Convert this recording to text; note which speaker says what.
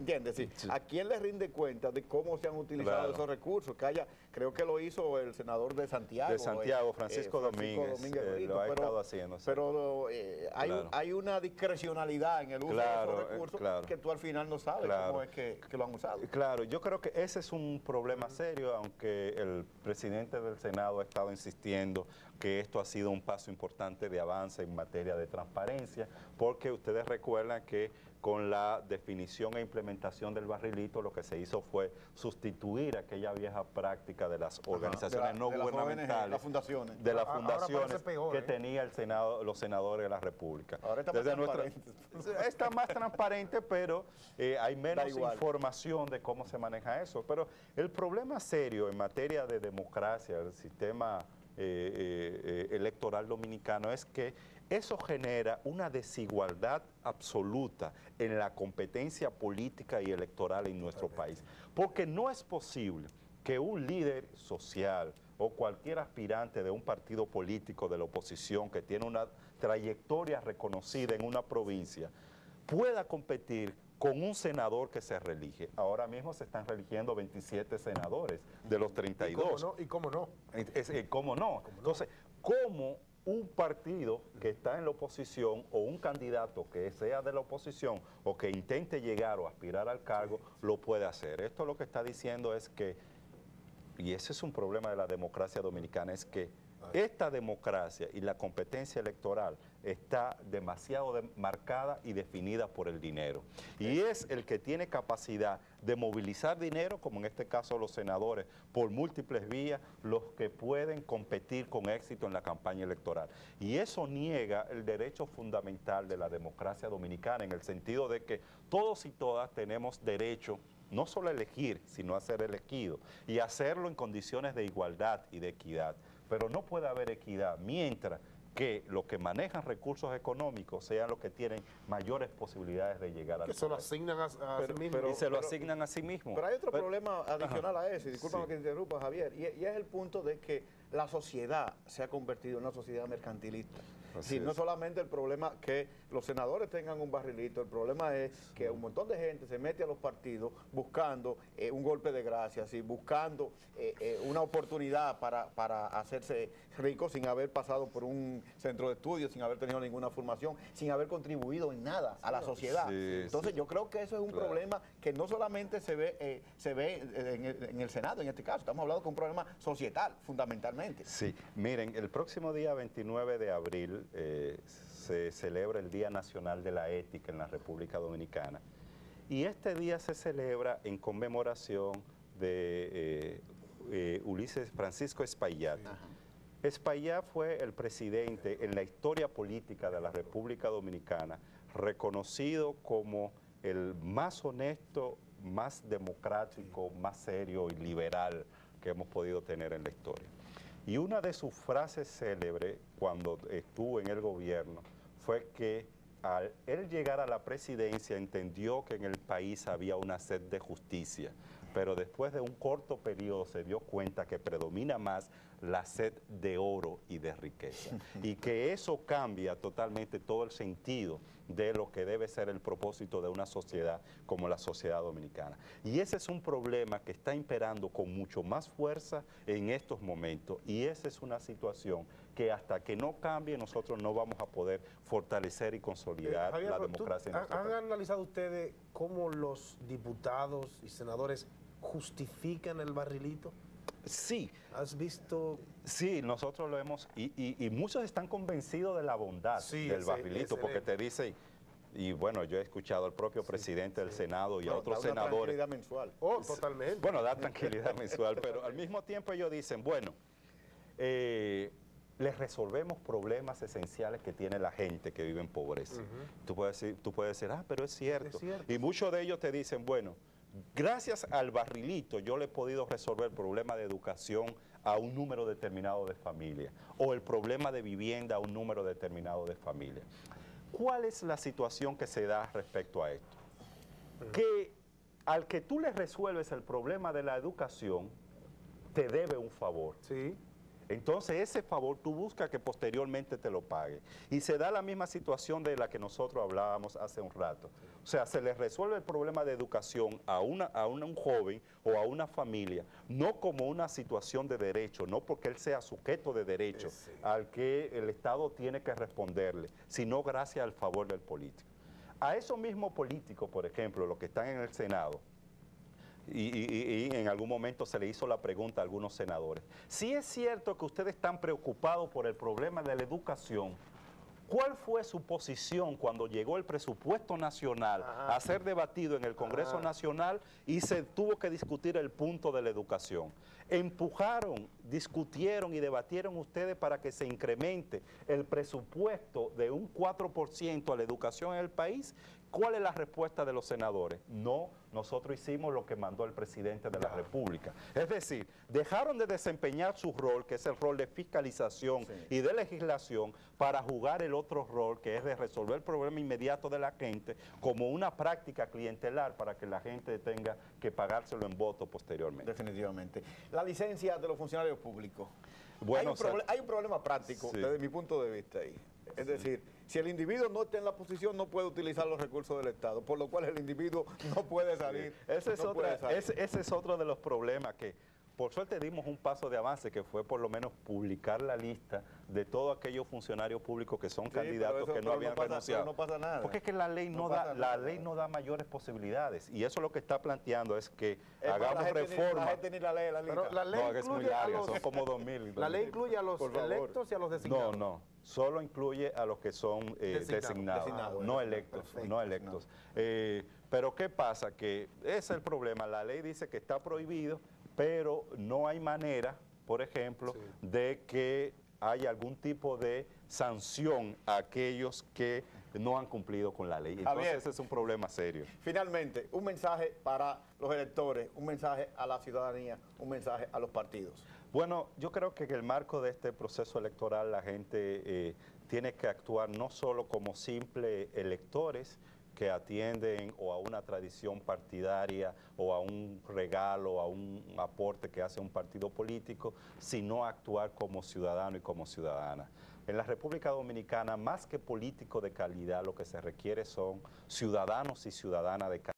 Speaker 1: ¿Entiendes? Sí.
Speaker 2: Sí.
Speaker 1: ¿A quién le rinde cuenta de cómo se han utilizado
Speaker 2: Claro.
Speaker 1: esos recursos? Creo que lo hizo el senador de Santiago.
Speaker 2: De Santiago, Francisco Domínguez,
Speaker 1: Brito,
Speaker 2: lo ha estado haciendo. Sí.
Speaker 1: Pero
Speaker 2: Claro.
Speaker 1: hay una discrecionalidad en el uso
Speaker 2: Claro,
Speaker 1: de esos recursos
Speaker 2: claro.
Speaker 1: que tú al final no sabes
Speaker 2: Claro.
Speaker 1: cómo es que lo han usado.
Speaker 2: Claro, yo creo que ese es un problema serio, aunque el presidente del Senado ha estado insistiendo que esto ha sido un paso importante de avance en materia de transparencia, porque ustedes recuerdan que con la definición e implementación del barrilito lo que se hizo fue sustituir aquella vieja práctica de las organizaciones no
Speaker 1: de las
Speaker 2: gubernamentales,
Speaker 1: ONG, las fundaciones.
Speaker 2: de las
Speaker 3: Ahora
Speaker 2: fundaciones
Speaker 3: parece peor,
Speaker 2: que tenía el Senado, los senadores de la República.
Speaker 1: Ahora está más transparente.
Speaker 2: Está más transparente, pero hay menos
Speaker 1: Da igual.
Speaker 2: información de cómo se maneja eso. Pero el problema serio en materia de democracia, el sistema electoral dominicano, es que eso genera una desigualdad absoluta en la competencia política y electoral en nuestro país. Porque no es posible que un líder social o cualquier aspirante de un partido político de la oposición que tiene una trayectoria reconocida en una provincia pueda competir con un senador que se reelige. Ahora mismo se están religiendo 27 senadores de los 32.
Speaker 3: ¿Y cómo no?
Speaker 2: ¿Cómo no? Entonces, ¿cómo un partido que está en la oposición o un candidato que sea de la oposición o que intente llegar o aspirar al cargo lo puede hacer? Esto lo que está diciendo es que, y ese es un problema de la democracia dominicana, es que esta democracia y la competencia electoral está demasiado marcada y definida por el dinero. Y es el que tiene capacidad de movilizar dinero, como en este caso los senadores, por múltiples vías, los que pueden competir con éxito en la campaña electoral. Y eso niega el derecho fundamental de la democracia dominicana, en el sentido de que todos y todas tenemos derecho no solo a elegir, sino a ser elegidos, y hacerlo en condiciones de igualdad y de equidad. Pero no puede haber equidad mientras que los que manejan recursos económicos sean los que tienen mayores posibilidades de llegar al
Speaker 3: Que se lo
Speaker 2: poder.
Speaker 3: asignan a sí mismos.
Speaker 2: Y se lo asignan a sí mismos.
Speaker 1: Pero hay otro problema adicional a ese, discúlpame
Speaker 2: Sí.
Speaker 1: que te interrumpa, Javier, y es el punto de que la sociedad se ha convertido en una sociedad mercantilista.
Speaker 2: Así
Speaker 1: No
Speaker 2: es.
Speaker 1: solamente el problema que los senadores tengan un barrilito, el problema es que un montón de gente se mete a los partidos buscando un golpe de gracia, ¿sí? Buscando una oportunidad para hacerse rico sin haber pasado por un centro de estudios, sin haber tenido ninguna formación, sin haber contribuido en nada a la sociedad.
Speaker 2: Sí,
Speaker 1: Entonces
Speaker 2: sí.
Speaker 1: yo creo que eso es un
Speaker 2: Claro.
Speaker 1: problema que no solamente se ve en el Senado, en este caso, estamos hablando de un problema societal, fundamentalmente.
Speaker 2: Sí, miren, el próximo día 29 de abril se celebra el Día Nacional de la Ética en la República Dominicana. Y este día se celebra en conmemoración de Ulises Francisco Espaillat. Espaillat fue el presidente en la historia política de la República Dominicana, reconocido como el más honesto, más democrático, más serio y liberal que hemos podido tener en la historia. Y una de sus frases célebres cuando estuvo en el gobierno fue que al él llegar a la presidencia entendió que en el país había una sed de justicia, pero después de un corto periodo se dio cuenta que predomina más la sed de oro y de riqueza, y que eso cambia totalmente todo el sentido de lo que debe ser el propósito de una sociedad como la sociedad dominicana. Y ese es un problema que está imperando con mucho más fuerza en estos momentos, y esa es una situación que hasta que no cambie nosotros no vamos a poder fortalecer y consolidar
Speaker 3: Javier,
Speaker 2: la
Speaker 3: pero
Speaker 2: democracia en nuestro
Speaker 3: ¿Han
Speaker 2: país.
Speaker 3: analizado ustedes cómo los diputados y senadores justifican el barrilito?
Speaker 2: Sí,
Speaker 3: ¿Has visto?
Speaker 2: sí, nosotros lo hemos, y muchos están convencidos de la bondad
Speaker 3: Sí,
Speaker 2: del barrilito, porque
Speaker 3: excelente.
Speaker 2: te dice, y bueno, yo he escuchado al propio presidente del Senado y a
Speaker 1: Bueno,
Speaker 2: otros
Speaker 1: da una
Speaker 2: senadores.
Speaker 1: tranquilidad mensual.
Speaker 3: Oh, totalmente.
Speaker 2: Bueno, da tranquilidad mensual, pero al mismo tiempo ellos dicen, bueno, les resolvemos problemas esenciales que tiene la gente que vive en pobreza. Tú puedes decir, pero es cierto.
Speaker 3: Es cierto.
Speaker 2: Y muchos de ellos te dicen, bueno, gracias al barrilito yo le he podido resolver el problema de educación a un número determinado de familias, o el problema de vivienda a un número determinado de familias. ¿Cuál es la situación que se da respecto a esto? Que al que tú le resuelves el problema de la educación, te debe un favor.
Speaker 3: Sí.
Speaker 2: Entonces ese favor tú buscas que posteriormente te lo pague. Y se da la misma situación de la que nosotros hablábamos hace un rato. O sea, se le resuelve el problema de educación a un joven o a una familia, no como una situación de derecho, no porque él sea sujeto de derecho al que el Estado tiene que responderle, sino gracias al favor del político. A esos mismos políticos, por ejemplo, los que están en el Senado, y en algún momento se le hizo la pregunta a algunos senadores. Si es cierto que ustedes están preocupados por el problema de la educación, ¿cuál fue su posición cuando llegó el presupuesto nacional a ser debatido en el Congreso Nacional y se tuvo que discutir el punto de la educación? Empujaron, discutieron y debatieron ustedes para que se incremente el presupuesto de un 4% a la educación en el país. ¿Cuál es la respuesta de los senadores? No, nosotros hicimos lo que mandó el presidente de la República. Es decir, dejaron de desempeñar su rol, que es el rol de fiscalización y de legislación, para jugar el otro rol, que es de resolver el problema inmediato de la gente, como una práctica clientelar para que la gente tenga que pagárselo en voto posteriormente.
Speaker 1: Definitivamente. La licencia de los funcionarios públicos.
Speaker 2: Bueno,
Speaker 1: hay un problema práctico desde mi punto de vista ahí. Es decir, si el individuo no está en la posición, no puede utilizar los recursos del Estado, por lo cual el individuo no puede salir.
Speaker 2: Ese es otro de los problemas que, por suerte, dimos un paso de avance, que fue por lo menos publicar la lista de todos aquellos funcionarios públicos que son candidatos que no habían renunciado.
Speaker 1: No pasa nada.
Speaker 2: Porque es que la ley no da mayores posibilidades, y eso lo que está planteando es que hagamos reformas.
Speaker 1: La gente ni la lee la lista.
Speaker 3: Pero la ley
Speaker 2: es muy larga, son como 2.000.
Speaker 3: La ley incluye a los electos y a los designados.
Speaker 2: No, solo incluye a los que son designados, no electos. Pero ¿qué pasa? Que ese es el problema. La ley dice que está prohibido, pero no hay manera, por ejemplo, de que haya algún tipo de sanción a aquellos que no han cumplido con la ley. Entonces ese es un problema serio.
Speaker 1: Finalmente, un mensaje para los electores, un mensaje a la ciudadanía, un mensaje a los partidos.
Speaker 2: Bueno, yo creo que en el marco de este proceso electoral la gente tiene que actuar no solo como simples electores que atienden o a una tradición partidaria o a un regalo, a un aporte que hace un partido político, sino actuar como ciudadano y como ciudadana. En la República Dominicana, más que políticos de calidad, lo que se requiere son ciudadanos y ciudadanas de calidad.